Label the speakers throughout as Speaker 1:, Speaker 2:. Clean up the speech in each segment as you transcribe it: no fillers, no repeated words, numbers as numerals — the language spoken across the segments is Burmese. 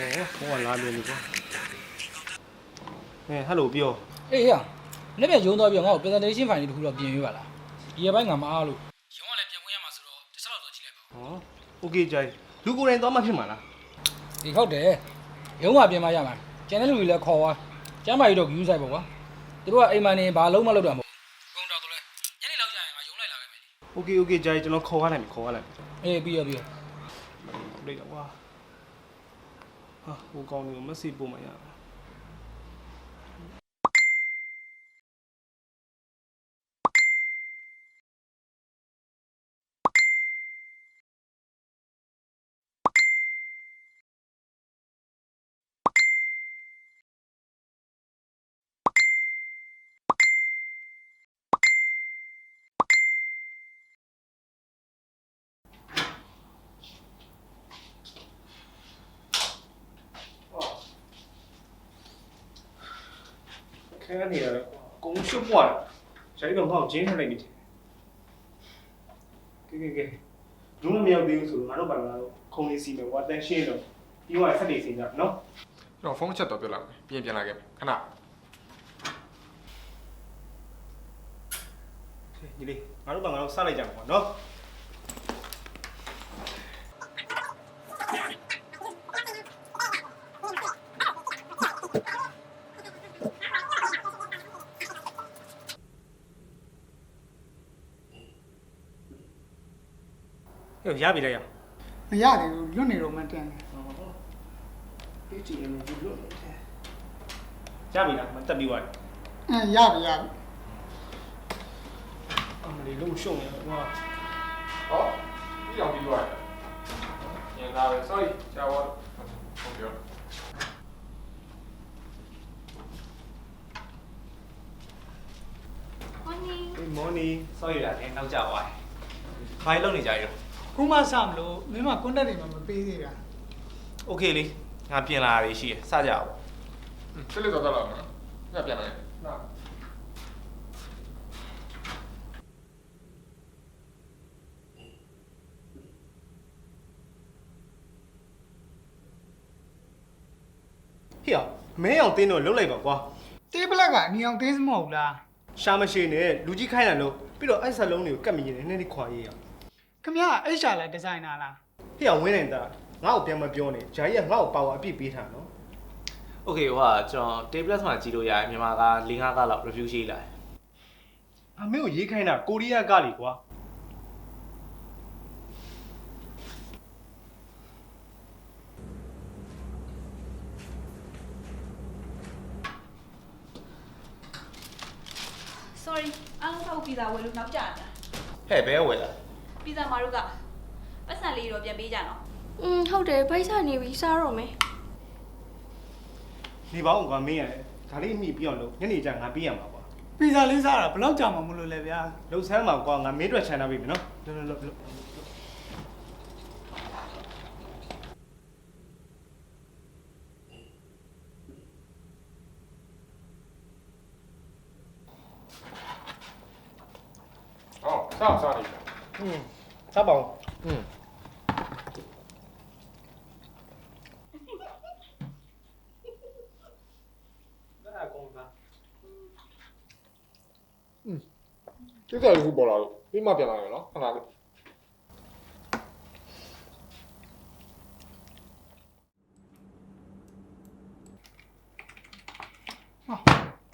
Speaker 1: 我拉面那个。hello 表。
Speaker 2: 哎呀，那边用到表我，别在那新饭里头了便宜吧啦，一般俺们阿路。希望来便宜嘛是咯，这少多几来吧。
Speaker 1: 哦，OK 仔，如果人多嘛偏嘛啦。
Speaker 2: 你好的，用嘛便嘛呀嘛，今天路来考啊，今嘛有到有晒不哇？这个哎嘛呢，把老嘛老多么？公照多嘞，今天老家嘛用来那个没？
Speaker 1: OK 仔，ကျွန်တော်ခေါ်ရလိုက်ခေါ်ရလိုက်
Speaker 2: 哎，不要不要。
Speaker 1: လိုက်တော့ကွာဟာဟိုကောင်တွေကိုမက်ဆေ့ပို့မှရခဲနေရကုန်းရှုပ်ပွားတယ်ဇာတိတော့ငါ့ကိုဂျင်းထလိုက်ပြီကဲလုံးမရောက်သေးဘူးဆိုတော့ငါတို့ပါလာတော့ခုံလေးစီမယ်ကွာတန်ရှင်းတော့ပြီးတော့ဆက်နေစင်ကြနော်
Speaker 3: ကျွန်တော်ဖုန်းချက်တော့ပြလိုက်မယ်ပြင်ပြန်လာခဲ့ခဏ
Speaker 1: ညီလေးငါတို့စလိုက်ကြမှာပေါ့နော်ရပြီလားရ
Speaker 4: မရတယ်လွတ်နေတော့မှတန်တယ်
Speaker 1: ဒီကြည့်နေဒီလိုရပြီလားမတက်ပြီးသွားတယ်
Speaker 4: ရပြီ
Speaker 1: အမလေးလုံးရှုံနေကွာ
Speaker 3: ဟောပြီးအောင်ပြီးသွားတယ်ညလာပဲ sorry ကြာသွားဟုတ်ပြော
Speaker 1: Good morning sorry လားနင်နောက်ကျသွားတယ်။ဘာလုပ်နေကြရလဲ
Speaker 4: ခုမှစမလို့မင်းမကွန်တက်တွေမှမပေးသေးတာ
Speaker 1: ။ Okay လေငါပြင်လာတာရှိရယ်စကြအောင်
Speaker 3: ဆက်လက်တော့လာမယ်ညပြန်လာတယ်နာ
Speaker 1: ။ဟေ့မင်းအောင်တင်းတော့လှုပ်လိုက်ပါကွာ
Speaker 4: တေးပလက်ကအနီအောင်သေးစမဟုတ်လား
Speaker 1: ။ရှာမရှိနဲ့လူကြီးခိုင်းတာလို့ပြီးတော့အဲ့ဆက်လုံးတွေကိုကတ်မိနေတယ်နည်းနည်းခွာရေးရအောင်
Speaker 4: ခင်ဗျာအဲ့ရှာလာဒီဇိုင်နာလား
Speaker 1: ။ဟေ့ဝင်းနေတာငါ့ကိုပြန်မပြောနဲ့ဂျာကြီးကငါ့ကိုပါဝါအပြည့်ပေးထားနော်
Speaker 5: โอเคဟိုကကျွန်တော် tablet မှာကြည့်လို့ရတယ်မြန်မာက4-5ကလောက် review ရှိလာတယ်
Speaker 1: ။အမင်းကိုရေးခိုင်းတာကိုရီးယားကလေကွာ
Speaker 6: sorry အားလုံးဆောက်ပီဇာဝယ်လို့နောက်ကျတာ
Speaker 5: ဟဲ့ဘဲဝယ်လာ
Speaker 6: ပီဇာမာတို့ကပတ်စံလေးတော့ပြန်ပေးကြနော်
Speaker 7: ဟုတ်တယ်ဖိတ်ဆက်နေပြီစားတော့မယ်
Speaker 1: ။နေပါဦးကွာမင်းရတယ်။ဒါလေးမိပြီးအောင်လုပ်ညနေကျငါပြီးရမှာကွာ
Speaker 4: ပီဇာလေးစားတာဘယ်လောက်ကြာမှမလို့လဲဗျာ
Speaker 1: ။လှုပ်ဆန်းမှာကွာငါမင်းအတွက်ခြံထားပြီမယ်နော်။လှုပ်
Speaker 3: ဟောစားနေတယ်
Speaker 1: စားပါဦး ဒါကောင်းတာ
Speaker 3: တိကျလို့ပေါ်လာလို့ပြီးမှပြန်လာရနော်ခဏလေး
Speaker 4: တ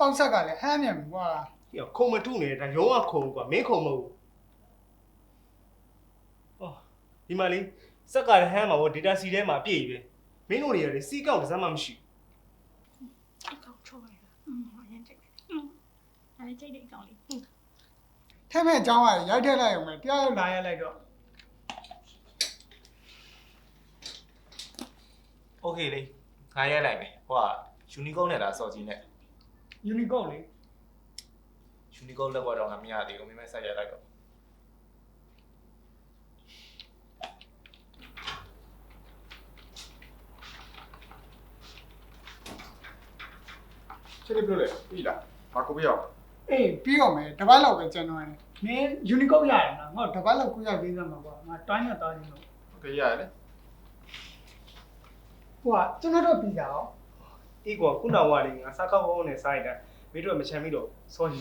Speaker 4: ောက်ဆက်ကလည်းဟမ်းမြန်ပြီကွာ
Speaker 1: ။ဟေ့ခုံမထုနေဒါရုံးကခုံကွာမင်းခုံမဟုတ်ဘူး။အော်ဒီမှာလေစက်ကလည်းဟမ်းမှာဗော data C ထဲမှာပြည့်ပြီပဲ။မင်းတို့တွေရတယ်စီးကောက်တစ်စမ်းမှမရှိ
Speaker 7: အကောက်ချောရတာအရင်ကြိုက်တယ်အဲ့ကြိုက်တဲ့အကောင်လေး
Speaker 4: ထဲမဲ့အကြောင်းကရိုက်ထည့်လိုက်အောင်မယ်တရားရောက်လာရလိုက်တော့
Speaker 1: ။ Okay လေ
Speaker 5: ငါရိုက်လိုက်မယ်ဟိုက Unicode နဲ့လားစော်ကြီးနဲ့
Speaker 4: ယူနီကောလေ
Speaker 5: Unicode လောက်တော့ငါမရသေးဘူးမင်းမဆက်ရိုက်လိုက်တော့
Speaker 3: ချက်လေးပြလို့လေပြီးလားဘာကိုပြရအောင်
Speaker 4: အေးပြီးတော့မယ်တစ်ပတ်လောက်ပဲကျန်တော့တယ်မင်းယူနီကောရတယ်နော်ငါတစ်ပတ်လောက်ကိုရပေးစမ်းမှာကွာငါတိုင်းနဲ့တားနေလို့
Speaker 3: โอเคရတယ်လေ
Speaker 4: ဟိုကကျွန်တော်တို့ပြီးတာရော
Speaker 1: အေးကွာခုနောက်ဝါလေးငါစားကောက်အောင်နဲ့စားရတာမင်းတို့ကမချမ်းပြီးတော့စောနေ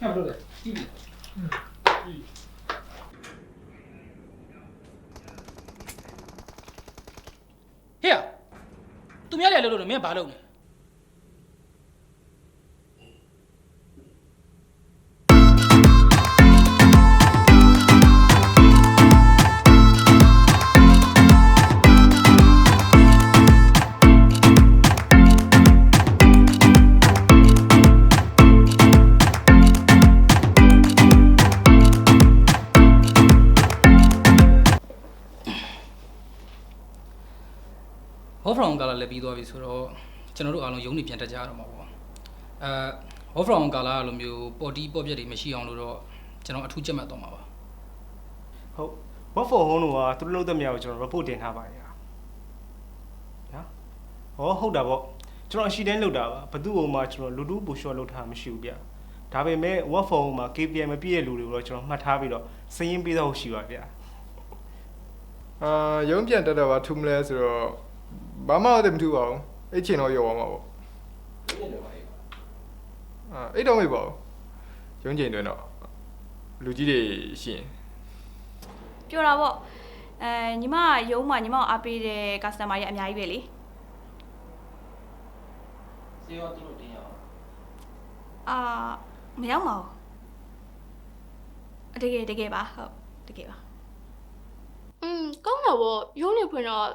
Speaker 2: ညဘလို့လဲကြည့်ပြီဟဲ့သူများလည်းလို့မင်းဘာလုပ်လဲ ဟောဖရောင်ကာလာလည်းပြီးသွားပြီဆိုတော့ကျွန်တော်တို့အားလုံးရုံးနေပြန်တက်ကြရတော့မှာပေါ့ဟောဖရောင်ကာလာကလိုမျိုးပေါ်တီးပေါ်ပြက်တွေမရှိအောင်လို့တော့ကျွန်တော်အထူးကြက်မှတ်တော့မှာပါ
Speaker 1: ဟုတ် work from home တော့သူတို့လုပ်တဲ့မြောက်ကိုကျွန်တော် report တင်ထားပါတယ်ညာဟောဟုတ်တာပေါ့ကျွန်တော်အရှိတိုင်းလုပ်တာပါဘသူ့ဘုံမှာကျွန်တော်လူတူပူရှော့လုပ်ထားမရှိဘူးဗျဒါပေမဲ့ work from home မှာ KPI မပြည့်တဲ့လူတွေကိုတော့ကျွန်တော်မှတ်ထားပြီးတော့စရင်းပေးတော့ရှိပါဗျ
Speaker 3: ရုံးပြန်တက်တော့ပါထူးမလဲဆိုတော့ဘာမှတော့မထူးပါဘူးအဲ့ချိန်တော့ရောက်သွားမှာပေါ့အဲ့တော့မေးပါဦးရုံးချိန်တွင်တော့လူကြီးတွေရှိရင်
Speaker 6: ပြောတာပေါ့ညီမရုံးမှာညီမကိုအားပေးတဲ့ customer တွေအများကြီးပဲလေ
Speaker 2: စေရောသူတို့တင်ရအောင်
Speaker 6: မရောက်ပါဘူးတကယ်ပါဟုတ်တကယ်ပါ
Speaker 7: ကောင်းတော့ဗောရုံးနေဖွင့်တော့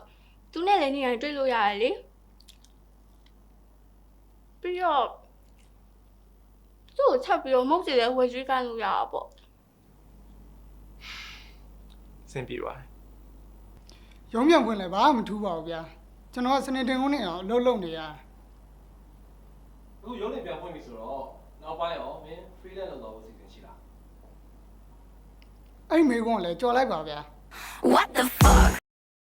Speaker 7: သူနဲ့လည်းနေရာတွေ့လို့ရတယ်လေပြီးတော့သူ့ကိုချက်ပြီးတော့မုတ်စီလည်းဝယ်ကျွေးကမ်းလို့ရတာပေါ့
Speaker 1: စင်ပြေပါတယ်
Speaker 4: ရုံးပြန်ဖွင့်လဲဘာမှမထူးပါဘူးဗျာကျွန်တော်ကစနေတင်ကုန်းနဲ့အောင်အလုပ်လုပ်နေရ
Speaker 5: အခုရုံးနေပြန်ဖွင့်ပြီဆိုတော့နောက်ပိုင်းရောမင်း freelance လုပ်တော့ဖို့စီစဉ်ရှိလား
Speaker 4: အဲ့မိကုန်းကလည်းကြော်လိုက်ပါဗျာ
Speaker 8: What the fuck?